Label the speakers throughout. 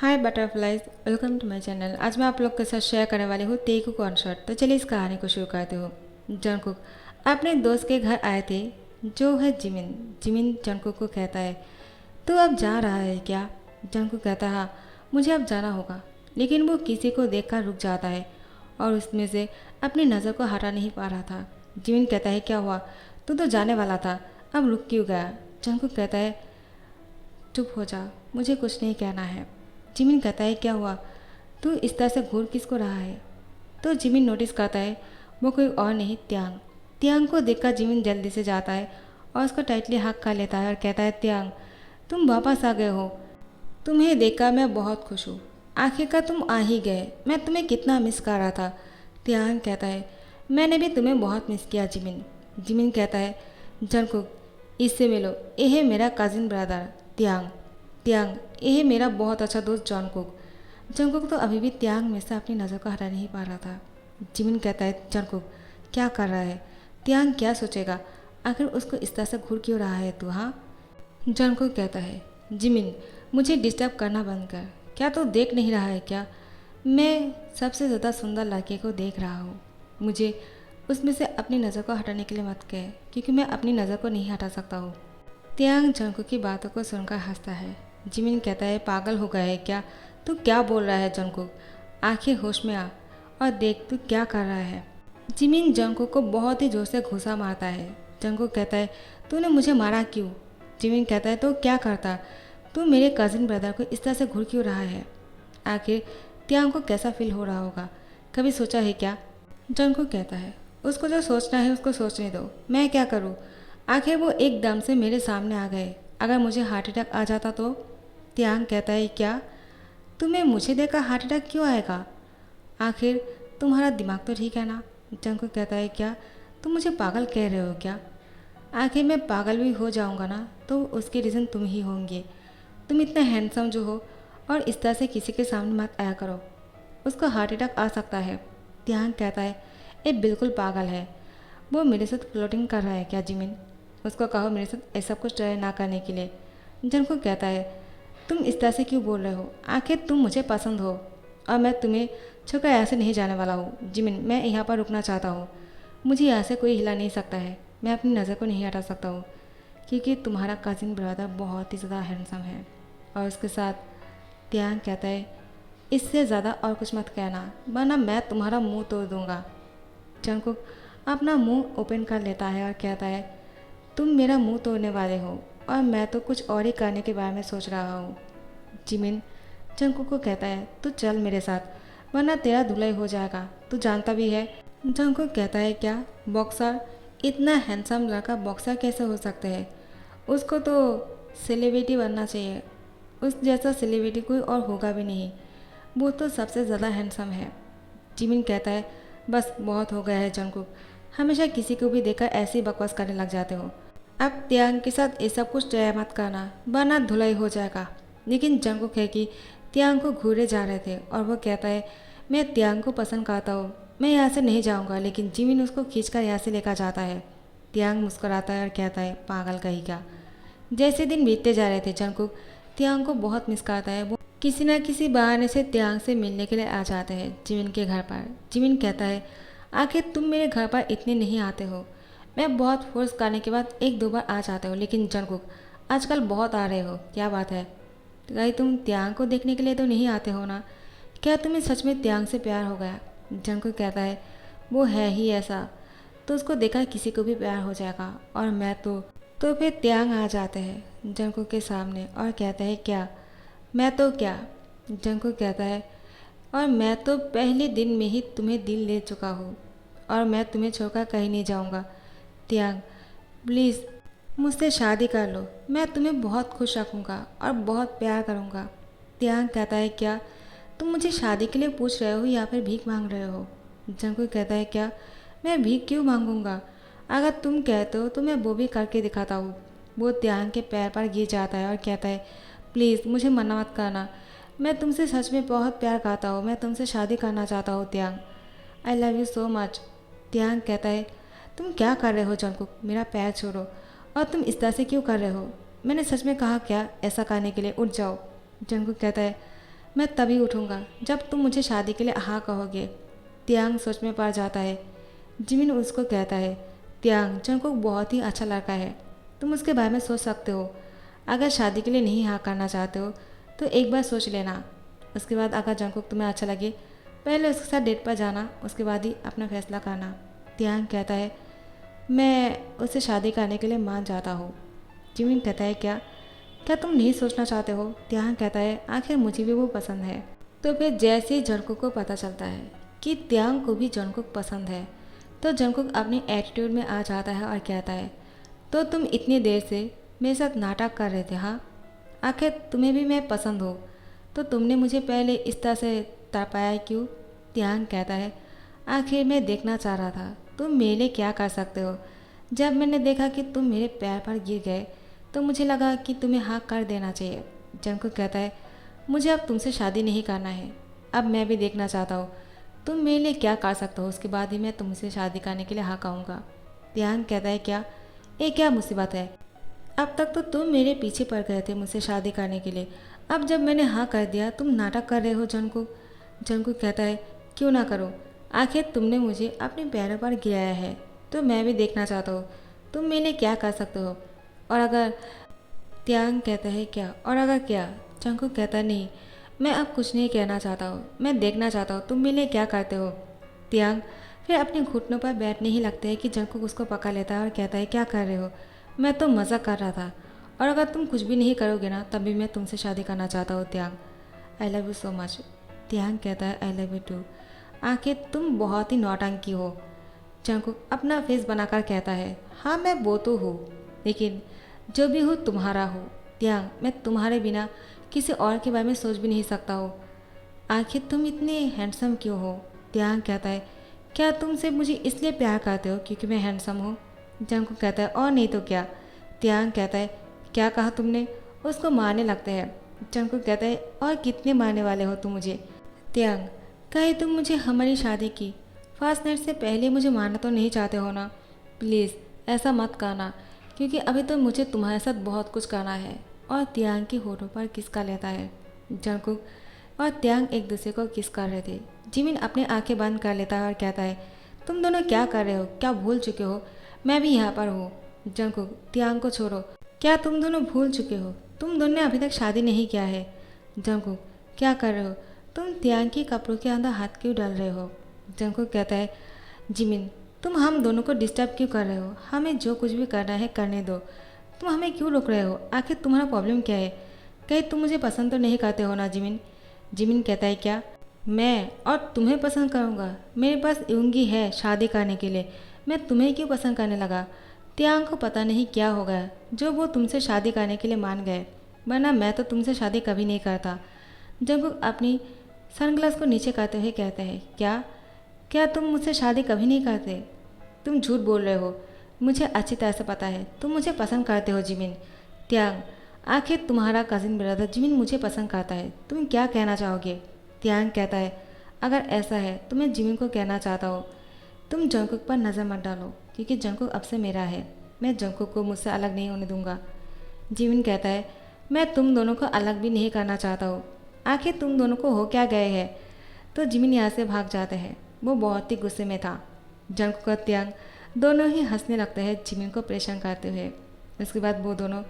Speaker 1: Hi butterflies, welcome to my channel. आज मैं आप लोग के साथ शेयर करने वाली हूँ तेकू कॉन्सर्ट। तो चलिए इस कहानी को शुरू करते हो। जंगकुक अपने दोस्त के घर आए थे जो है जिमिन। जिमिन जंगकुक को कहता है, तू अब जा रहा है क्या? जंगकुक कहता है, हाँ मुझे अब जाना होगा। लेकिन वो किसी को देखकर रुक जाता है और उसमें से अपनी नज़र को हटा नहीं पा रहा था। जिमिन कहता है, क्या हुआ? तू तो जाने वाला था, अब रुक क्यों गया? जंगकुक कहता है, चुप हो जा, मुझे कुछ नहीं कहना है। जिमिन कहता है, क्या हुआ? तू इस तरह से घूर किसको रहा है? तो जिमिन नोटिस करता है वो कोई और नहीं, त्यांग। त्यांग को देखकर जिमिन जल्दी से जाता है और उसको टाइटली हक कर लेता है और कहता है, त्यांग तुम वापस आ गए हो। तुम्हें देखकर मैं बहुत खुश हूँ। आखिरकार तुम आ ही गए, मैं तुम्हें कितना मिस कर रहा था। त्यांग कहता है, मैंने भी तुम्हें बहुत मिस किया जिमिन। जिमिन कहता है, जंगकुक इससे मिलो, ये है मेरा कजिन ब्रदर त्यांग। त्यांग ये है मेरा बहुत अच्छा दोस्त जंगकुक। जंगकुक तो अभी भी त्यांग में से अपनी नज़र को हटा नहीं पा रहा था। जिमिन कहता है, जंगकुक क्या कर रहा है? त्यांग क्या सोचेगा? आखिर उसको इस तरह से घूर क्यों रहा है तू? हाँ। जंगकुक कहता है, जिमिन मुझे डिस्टर्ब करना बंद कर। क्या तू देख नहीं रहा है क्या? मैं सबसे ज़्यादा सुंदर लड़के को देख रहा हूँ। मुझे उसमें से अपनी नज़र को हटाने के लिए मत कह, क्योंकि मैं अपनी नज़र को नहीं हटा सकता हूँ। त्यांग जंगकुक की बातों को सुनकर हंसता है। जिमिन कहता है, पागल हो गया है क्या? तू क्या बोल रहा है जंगकुक? आखिर होश में आ और देख तू क्या कर रहा है। जिमिन जंगकुक को बहुत ही जोर से घूंसा मारता है। जंगकुक कहता है, तूने मुझे मारा क्यों? जिमिन कहता है, तो क्या करता? तू मेरे कजिन ब्रदर को इस तरह से घूर क्यों रहा है? आखिर त्यांग को कैसा फील हो रहा होगा, कभी सोचा है क्या? जंगकुक कहता है, उसको जो सोचना है उसको सोचने दो, मैं क्या करूँ? आखिर वो एकदम से मेरे सामने आ गए, अगर मुझे हार्ट अटैक आ जाता तो? त्यांग कहता है, क्या? तुम्हें मुझे देखकर हार्ट अटैक क्यों आएगा? आखिर तुम्हारा दिमाग तो ठीक है ना? जंगकुक कहता है, क्या तुम मुझे पागल कह रहे हो क्या? आखिर मैं पागल भी हो जाऊंगा ना तो उसके रीज़न तुम ही होंगे। तुम इतना हैंडसम जो हो और इस तरह से किसी के सामने मत आया करो, उसको हार्ट अटैक आ सकता है। त्यांग कहता है, ये बिल्कुल पागल है, वो मेरे साथ फ्लोटिंग कर रहा है क्या जिमिन? उसको कहो मेरे साथ ऐसा कुछ ट्राई ना करने के लिए। जंगकुक कहता है, तुम इस तरह से क्यों बोल रहे हो? आखिर तुम मुझे पसंद हो और मैं तुम्हें छोड़कर ऐसे नहीं जाने वाला हूँ। जिमिन मैं यहाँ पर रुकना चाहता हूँ, मुझे यहाँ से कोई हिला नहीं सकता है। मैं अपनी नज़र को नहीं हटा सकता हूँ क्योंकि तुम्हारा कजिन ब्रदर बहुत ही ज़्यादा हैंडसम है। और उसके साथ त्यांग कहता है, इससे ज़्यादा और कुछ मत कहना वरना मैं तुम्हारा मुंह तोड़ दूँगा। जंगकुक अपना मुंह ओपन कर लेता है और कहता है, तुम मेरा मुंह तोड़ने वाले हो और मैं तो कुछ और ही करने के बारे में सोच रहा हूँ। जिमिन जंगकुक को कहता है, तू चल मेरे साथ वरना तेरा धुलाई हो जाएगा, तू जानता भी है। जंगकुक कहता है, क्या बॉक्सर? इतना हैंडसम लड़का बॉक्सर कैसे हो सकते हैं? उसको तो सेलिब्रिटी बनना चाहिए, उस जैसा सेलिब्रिटी कोई और होगा भी नहीं, वो तो सबसे ज़्यादा हैंडसम है। जिमिन कहता है, बस बहुत हो गया है जंगकुक, हमेशा किसी को भी देखकर ऐसी बकवास करने लग जाते हो। अब त्यांग के साथ ये सब कुछ तय मत करना वरना धुलाई हो जाएगा। लेकिन जंगकुक है कि त्यांग को घूरे जा रहे थे और वो कहता है, मैं त्यांग को पसंद करता हूँ, मैं यहाँ से नहीं जाऊँगा। लेकिन जिमिन उसको खींचकर यहाँ से लेकर जाता है। त्यांग मुस्कुराता है और कहता है, पागल कहीं का। जैसे दिन बीतते जा रहे थे, जंगकुक त्यांग को बहुत मिस करता है। वो किसी न किसी बहाने से त्यांग से मिलने के लिए आ जाते हैं जिमिन के घर पर। जिमिन कहता है, आखिर तुम मेरे घर पर इतने नहीं आते हो, मैं बहुत फोर्स करने के बाद एक दो बार आ जाते हो, लेकिन जंगकुक आजकल बहुत आ रहे हो, क्या बात है? कहीं तुम त्यांग को देखने के लिए तो नहीं आते हो ना? क्या तुम्हें सच में त्यांग से प्यार हो गया? जंगकुक कहता है, वो है ही ऐसा, तो उसको देखा किसी को भी प्यार हो जाएगा। और मैं तो फिर त्यांग आ जाते हैं जंगकुक के सामने और कहता है, क्या? मैं तो क्या? जंगकुक कहता है, और मैं तो पहले दिन में ही तुम्हें दिल ले चुका हूँ और मैं तुम्हें छोड़कर कहीं नहीं जाऊँगा। त्यांग प्लीज़ मुझसे शादी कर लो, मैं तुम्हें बहुत खुश रखूँगा और बहुत प्यार करूँगा। त्यांग कहता है, क्या तुम मुझे शादी के लिए पूछ रहे हो या फिर भीख मांग रहे हो? जंगकुक कहता है, क्या मैं भीख क्यों मांगूंगा? अगर तुम कहते हो तो मैं वो भी करके दिखाता हूँ। वो त्यांग के पैर पर गिर जाता है और कहता है, प्लीज़ मुझे मना मत करना, मैं तुमसे सच में बहुत प्यार करता हूँ, मैं तुमसे शादी करना चाहता हूँ त्यांग, I love you so much. त्यांग कहता है, तुम क्या कर रहे हो जंगकुक, मेरा पैर छोड़ो, और तुम इस तरह से क्यों कर रहे हो? मैंने सच में कहा क्या ऐसा करने के लिए? उठ जाओ। जंगकुक कहता है, मैं तभी उठूँगा जब तुम मुझे शादी के लिए हाँ कहोगे। त्यांग सोच में पड़ जाता है। जिमिन उसको कहता है, त्यांग जंगकुक बहुत ही अच्छा लड़का है, तुम उसके बारे में सोच सकते हो। अगर शादी के लिए नहीं हाँ करना चाहते हो तो एक बार सोच लेना। उसके बाद अगर जंगकुक तुम्हें अच्छा लगे पहले उसके साथ डेट पर जाना, उसके बाद ही अपना फैसला करना। त्यांग कहता है, मैं उससे शादी करने के लिए मान जाता हूँ। जिमिन कहता है, क्या क्या तुम नहीं सोचना चाहते हो? त्यांग कहता है, आखिर मुझे भी वो पसंद है। तो फिर जैसे ही जंगकुक को पता चलता है कि त्यांग को भी जंगकुक पसंद है तो जंगकुक अपनी एटीट्यूड में आ जाता है और कहता है, तो तुम इतनी देर से मेरे साथ नाटक कर रहे थे, हाँ? आखिर तुम्हें भी मैं पसंद हो तो तुमने मुझे पहले इस तरह से तड़पाया क्यों? त्यांग कहता है, आखिर मैं देखना चाह रहा था तुम मेरे लिए क्या कर सकते हो। जब मैंने देखा कि तुम मेरे पैर पर गिर गए तो मुझे लगा कि तुम्हें हाँ कर देना चाहिए। जंगकुक कहता है, मुझे अब तुमसे शादी नहीं करना है, अब मैं भी देखना चाहता हूँ तुम मेरे लिए क्या कर सकते हो, उसके बाद ही मैं तुमसे शादी करने के लिए हाँ कहूँगा। त्यांग कहता है, क्या ये क्या मुसीबत है? अब तक तो तुम मेरे पीछे पड़ गए थे मुझसे शादी करने के लिए, अब जब मैंने हाँ कर दिया तुम नाटक कर रहे हो। जंगकुक जंगकुक कहता है, क्यों ना करो, आखिर तुमने मुझे अपने पैरों पर गिराया है तो मैं भी देखना चाहता हूँ तुम मेरे लिए क्या कर सकते हो। और अगर त्यांग कहता है, क्या और अगर क्या? जंगकुक कहता है, नहीं मैं अब कुछ नहीं कहना चाहता हूँ, मैं देखना चाहता हूँ तुम मेरे लिए क्या करते हो। त्यांग फिर अपने घुटनों पर बैठने ही लगते हैं कि जंगकुक उसको पकड़ लेता है और कहता है, क्या कर रहे हो? मैं तो मज़ा कर रहा था, और अगर तुम कुछ भी नहीं करोगे ना तभी मैं तुमसे शादी करना चाहता हूँ। त्यांग, I love you so much. त्यांग कहता है, आई लव यू टू। आखिर तुम बहुत ही नौटंकी हो। जंगकुक अपना फेस बनाकर कहता है, हाँ मैं वो तो हूँ, लेकिन जो भी हूँ तुम्हारा हूँ। त्यांग, मैं तुम्हारे बिना किसी और के बारे में सोच भी नहीं सकता हूँ। आखिर तुम इतने हैंडसम क्यों हो? त्यांग कहता है, क्या तुम सिर्फ मुझे इसलिए प्यार करते हो क्योंकि मैं हैंडसम हूँ? जंगकुक कहता है, और नहीं तो क्या। त्यांग कहता है, क्या कहा तुमने? उसको मारने लगते हैं। जंगकुक कहता है, और कितने मारने वाले हो तुम मुझे? त्यांग, कहीं तुम मुझे हमारी शादी की फर्स्ट नाइट से पहले मुझे मारना तो नहीं चाहते हो ना? प्लीज़ ऐसा मत करना, क्योंकि अभी तो मुझे तुम्हारे साथ बहुत कुछ करना है। और त्यांग की होठों पर किस कर लेता है। जंगकुक और त्यांग एक दूसरे को किस कर रहे थे। जिमिन अपनी आंखें बंद कर लेता है और कहता है, तुम दोनों क्या कर रहे हो? क्या भूल चुके हो मैं भी यहाँ पर हूँ? जंगकुक, त्यांग को छोड़ो, क्या तुम दोनों भूल चुके हो तुम दोनों ने अभी तक शादी नहीं किया है? जंगकुक, क्या कर रहे हो तुम? त्यांग के कपड़ों के अंदर हाथ क्यों डाल रहे हो? जंगकुक कहता है, जिमिन तुम हम दोनों को डिस्टर्ब क्यों कर रहे हो? हमें जो कुछ भी करना है करने दो, तुम हमें क्यों रोक रहे हो? आखिर तुम्हारा प्रॉब्लम क्या है? कहीं तुम मुझे पसंद तो नहीं करते हो ना जिमिन? जिमिन कहता है, क्या मैं और तुम्हें पसंद करूँगा? मेरे पास यूंगी है शादी करने के लिए, मैं तुम्हें क्यों पसंद करने लगा? त्यांग को पता नहीं क्या हो गया जो वो तुमसे शादी करने के लिए मान गए, वरना मैं तो तुमसे शादी कभी नहीं करता। जंगकुक अपनी सनग्लास को नीचे करते हुए कहते हैं, क्या क्या तुम मुझसे शादी कभी नहीं करते? तुम झूठ बोल रहे हो, मुझे अच्छी तरह से पता है तुम मुझे पसंद करते हो जिमिन। त्यांग, आखिर तुम्हारा कजिन ब्रदर जिमिन मुझे पसंद करता है, तुम क्या कहना चाहोगे? त्यांग कहता है, अगर ऐसा है तो मैं जिमिन को कहना चाहता हूँ, तुम जंगकुक पर नज़र मत डालो क्योंकि जंगकुक अब से मेरा है, मैं जंगकुक को मुझसे अलग नहीं होने दूंगा। जिमिन कहता है, मैं तुम दोनों को अलग भी नहीं करना चाहता हूँ, आखिर तुम दोनों को हो क्या गए हैं? तो जिमिन यहाँ से भाग जाते हैं, वो बहुत ही गुस्से में था। जंगकुक और त्यांग दोनों ही हंसने लगते हैं जिमिन को परेशान करते हुए। उसके बाद वो दोनों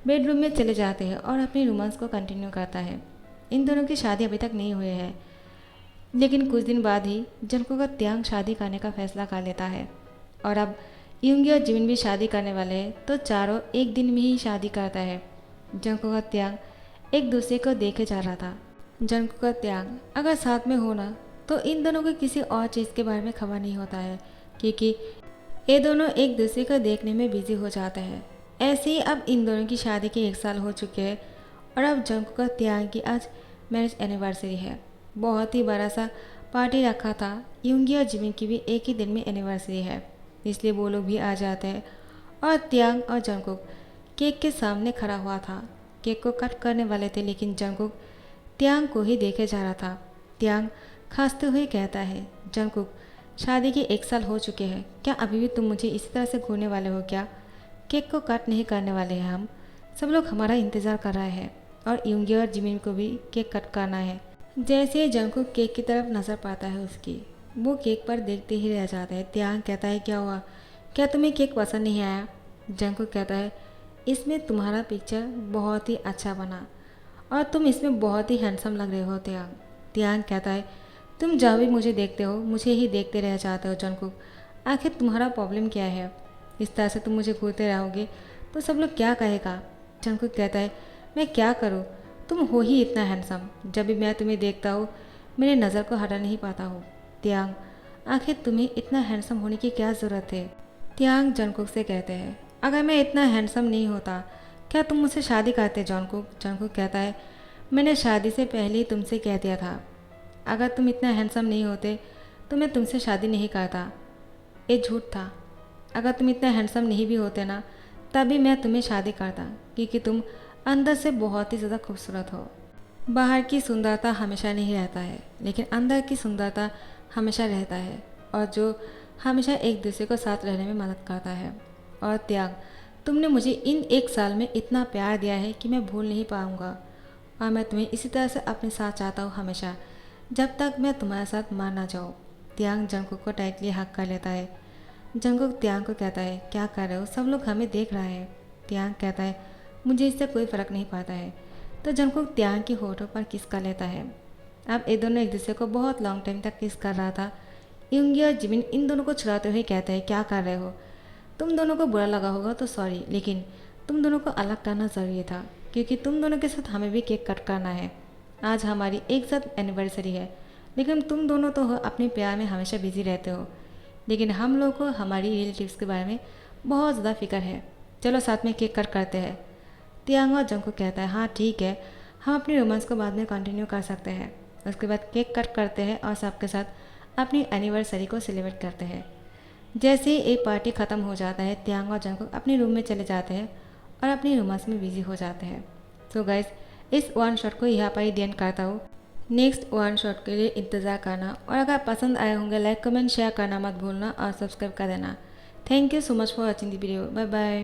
Speaker 1: बेडरूम में चले जाते हैं और अपनी रोमांस को कंटिन्यू करता है। इन दोनों की शादी अभी तक नहीं हुई है, लेकिन कुछ दिन बाद ही जंगकुक और त्यांग शादी करने का फैसला कर लेता है। और अब यूंगी और जिमिन भी शादी करने वाले हैं, तो चारों एक दिन में ही शादी करता है। जंगकुक और त्यांग एक दूसरे को देखे जा रहा था। जंगकुक और त्यांग अगर साथ में होना तो इन दोनों को किसी और चीज़ के बारे में खबर नहीं होता है, क्योंकि ये दोनों एक दूसरे को देखने में बिजी हो जाते हैं। ऐसे ही अब इन दोनों की शादी के 1 साल हो चुके हैं और अब जंगकुक और त्यांग की आज मैरिज एनिवर्सरी है। बहुत ही बड़ा सा पार्टी रखा था, यूंगी और जिमिन की भी एक ही दिन में एनिवर्सरी है, इसलिए वो लोग भी आ जाते हैं। और त्यांग और जंगकुक केक के सामने खड़ा हुआ था, केक को कट करने वाले थे, लेकिन जंगकुक त्यांग को ही देखे जा रहा था। त्यांग खांसते हुए कहता है, जंगकुक शादी के 1 साल हो चुके हैं, क्या अभी भी तुम मुझे इसी तरह से घूरने वाले हो क्या? केक को कट नहीं करने वाले हैं हम, सब लोग हमारा इंतज़ार कर रहे हैं और यूंगी और जिमिन को भी केक कट करना है। जैसे ही जंगकुक केक की तरफ नज़र पाता है उसकी, वो केक पर देखते ही रह जाता है। त्याग कहता है क्या हुआ, क्या तुम्हें केक पसंद नहीं आया? जंगकुक कहता है इसमें तुम्हारा पिक्चर बहुत ही अच्छा बना और तुम इसमें बहुत ही हैंडसम लग रहे हो त्याग। त्याग कहता है तुम जहाँ भी मुझे देखते हो मुझे ही देखते रह जाते हो जंगकुक, आखिर तुम्हारा प्रॉब्लम क्या है? इस तरह से तुम मुझे घूरते रहोगे तो सब लोग क्या कहेगा? जंगकुक कहता है मैं क्या करूँ, तुम हो ही इतना हैंडसम, जब भी मैं तुम्हें देखता हूँ मेरे नज़र को हटा नहीं पाता हूँ। त्याग आखिर तुम्हें इतना हैंडसम होने की क्या ज़रूरत है? त्याग जंगकुक से कहते हैं अगर मैं इतना हैंडसम नहीं होता क्या तुम मुझसे शादी करते जंगकुक? जंगकुक कहता है मैंने शादी से पहले ही तुमसे कह दिया था अगर तुम इतना हैंडसम नहीं होते तो मैं तुमसे शादी नहीं करता। ये झूठ था, अगर तुम इतना हैंडसम नहीं भी होते ना तभी मैं तुम्हें शादी करता, क्योंकि तुम अंदर से बहुत ही ज़्यादा खूबसूरत हो। बाहर की सुंदरता हमेशा नहीं रहता है लेकिन अंदर की सुंदरता हमेशा रहता है, और जो हमेशा एक दूसरे को साथ रहने में मदद करता है। और त्याग तुमने मुझे इन 1 साल में इतना प्यार दिया है कि मैं भूल नहीं पाऊँगा, और मैं तुम्हें इसी तरह से अपने साथ चाहता हूँ हमेशा, जब तक मैं तुम्हारे साथ मर ना जाऊँ। त्याग जंगकुक को टाइटली हक कर लेता है। जंगकुक त्याग को कहता है क्या कर रहे हो, सब लोग हमें देख रहा है। त्याग कहता है मुझे इससे कोई फ़र्क नहीं पड़ता है। तो जंगकुक त्याग की होठों पर किस कर लेता है। अब ये दोनों एक दूसरे को बहुत लॉन्ग टाइम तक किस कर रहा था। यूंगी और जिमिन इन दोनों को छुड़ाते हुए कहते हैं क्या कर रहे हो, तुम दोनों को बुरा लगा होगा तो सॉरी, लेकिन तुम दोनों को अलग करना ज़रूरी था, क्योंकि तुम दोनों के साथ हमें भी केक कट करना है। आज हमारी एक साथ एनिवर्सरी है, लेकिन तुम दोनों तो हो अपने प्यार में हमेशा बिजी रहते हो, लेकिन हम लोग को हमारी रिलेटिव्स के बारे में बहुत ज़्यादा फिक्र है। चलो साथ में केक कट करते हैं। तियांग और जंग को कहता है हाँ ठीक है, हम अपनी रोमांस को बाद में कंटिन्यू कर सकते हैं। उसके बाद केक कट करते हैं और सबके साथ अपनी एनिवर्सरी को सेलिब्रेट करते हैं। जैसे ही एक पार्टी ख़त्म हो जाता है तियांग और जंग अपने रूम में चले जाते हैं और अपनी रोमांस में बिजी हो जाते हैं। तो गाइस इस वन शॉट को यहाँ पर ही एंड करता हूँ। नेक्स्ट वन शॉट के लिए इंतज़ार करना, और अगर पसंद आए होंगे लाइक कमेंट शेयर करना मत भूलना और सब्सक्राइब कर देना। Thank you so much for watching the video. Bye bye.